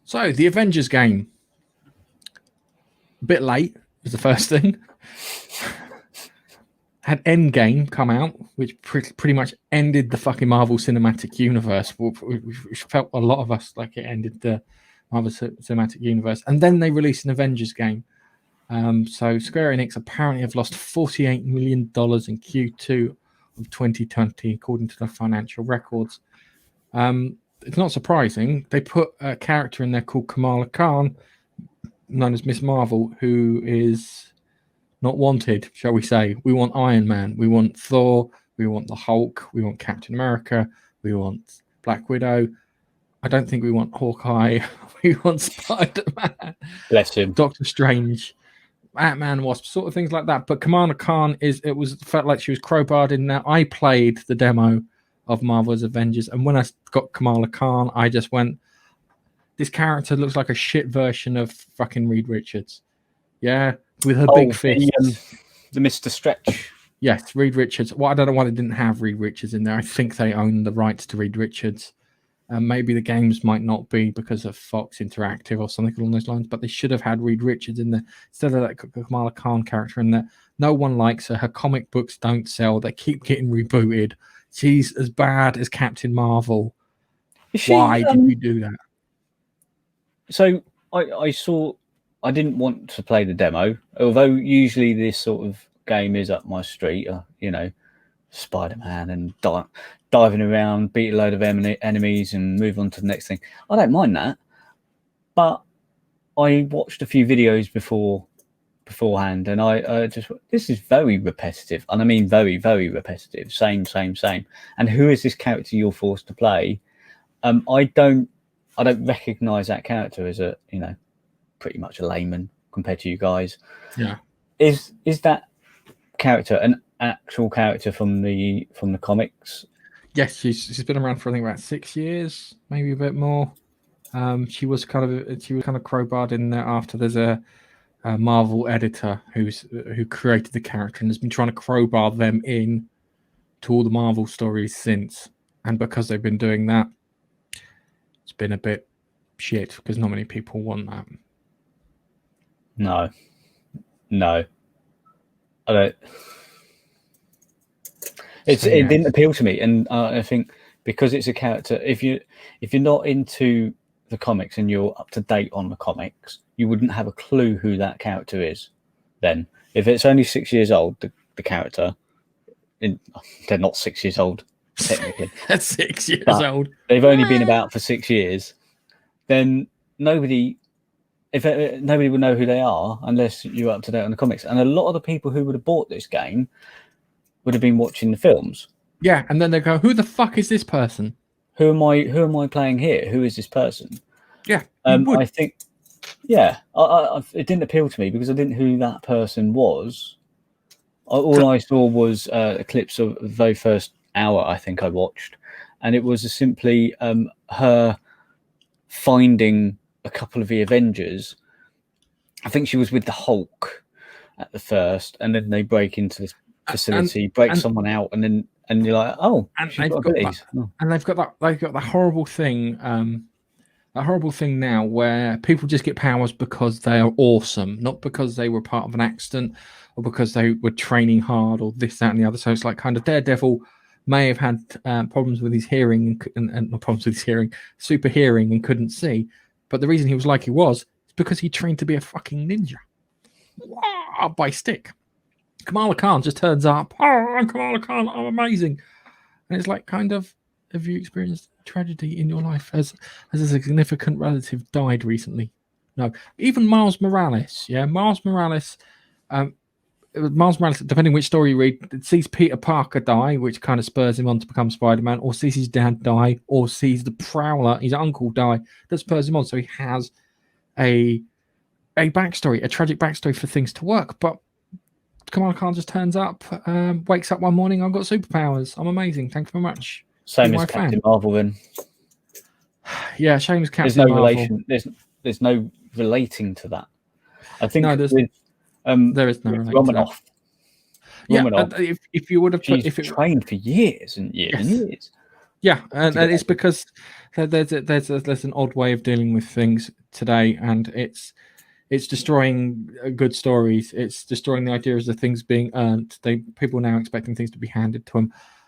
So, the Avengers game. A bit late was the first thing. Had Endgame come out, which pretty much ended the fucking Marvel Cinematic Universe. Which felt a lot of us like it ended the Marvel Cinematic Universe. And then they released an Avengers game. So Square Enix apparently have lost $48 million in Q2 of 2020, according to the financial records. It's not surprising. They put a character in there called Kamala Khan, known as Miss Marvel, who is not wanted, shall we say. We want Iron Man, we want Thor, we want the Hulk, we want Captain America, we want Black Widow. I don't think we want Hawkeye. We want Spider-Man. Bless him. Doctor Strange, Ant-Man, Wasp, sort of things like that. But Kamala Khan felt like she was crowbarred in there. I played the demo of Marvel's Avengers, and when I got Kamala Khan, I just went, this character looks like a shit version of fucking Reed Richards. Yeah, with her big fist. The Mr. Stretch. Yes, Reed Richards. Well, I don't know why they didn't have Reed Richards in there. I think they own the rights to Reed Richards. Maybe the games might not be because of Fox Interactive or something along those lines, but they should have had Reed Richards in there instead of that Kamala Khan character in there. No one likes her. Her comic books don't sell. They keep getting rebooted. She's as bad as Captain Marvel. Why did you do that? So I didn't want to play the demo, although usually this sort of game is up my street. Spider-Man and diving around, beat a load of enemies and move on to the next thing. I don't mind that, but I watched a few videos beforehand, and I just, this is very repetitive, and I mean very, very repetitive. Same. And who is this character you're forced to play? I don't recognise that character as a pretty much a layman compared to you guys. Yeah, is that character an actual character from the comics? Yes, she's been around for I think about 6 years, maybe a bit more. She was kind of crowbarred in there after there's a Marvel editor who created the character and has been trying to crowbar them in to all the Marvel stories since. And because they've been doing that, it's been a bit shit because not many people want that. No, I don't. It didn't appeal to me, and I think because it's a character, if you're not into the comics and you're up to date on the comics, you wouldn't have a clue who that character is. Then, if it's only 6 years old, the character, they're not 6 years old technically. That's 6 years old. They've only been about for 6 years. Then nobody will know who they are unless you're up to date on the comics. And a lot of the people who would have bought this game would have been watching the films. Yeah, and then they go, "Who the fuck is this person? Who am I playing here? Who is this person?" Yeah, I think, yeah, it didn't appeal to me because I didn't know who that person was. All I saw was clips of the very first hour I think I watched, and it was simply her finding a couple of the Avengers. I think she was with the Hulk at the first, and then they break into this facility, break someone out, and you're like, oh, and they've got that horrible thing. That horrible thing now where people just get powers because they are awesome, not because they were part of an accident or because they were training hard or this, that, and the other. So it's like kind of Daredevil may have had problems with his hearing and not problems with his hearing, super hearing and couldn't see. But the reason he was like he was is because he trained to be a fucking ninja. By stick. Kamala Khan just turns up. Oh, I'm Kamala Khan. I'm amazing. And it's like, kind of, have you experienced tragedy in your life? Has a significant relative died recently? No. Even Miles Morales. Yeah, Miles Morales, depending which story you read, sees Peter Parker die, which kind of spurs him on to become Spider-Man, or sees his dad die, or sees the Prowler, his uncle, die. That spurs him on. So he has a backstory, a tragic backstory for things to work. But Kamala Khan just turns up, wakes up one morning, I've got superpowers. I'm amazing. Thank you very much. Same as Captain Marvel then. Yeah, same as Captain Marvel. Relation. There's no relating to that. I think there is no relating Romanoff. Yeah, if you would have trained for years and years and years. Yeah, and get it's over. because there's an odd way of dealing with things today, and it's destroying good stories. It's destroying the ideas of things being earned. People now expecting things to be handed to them.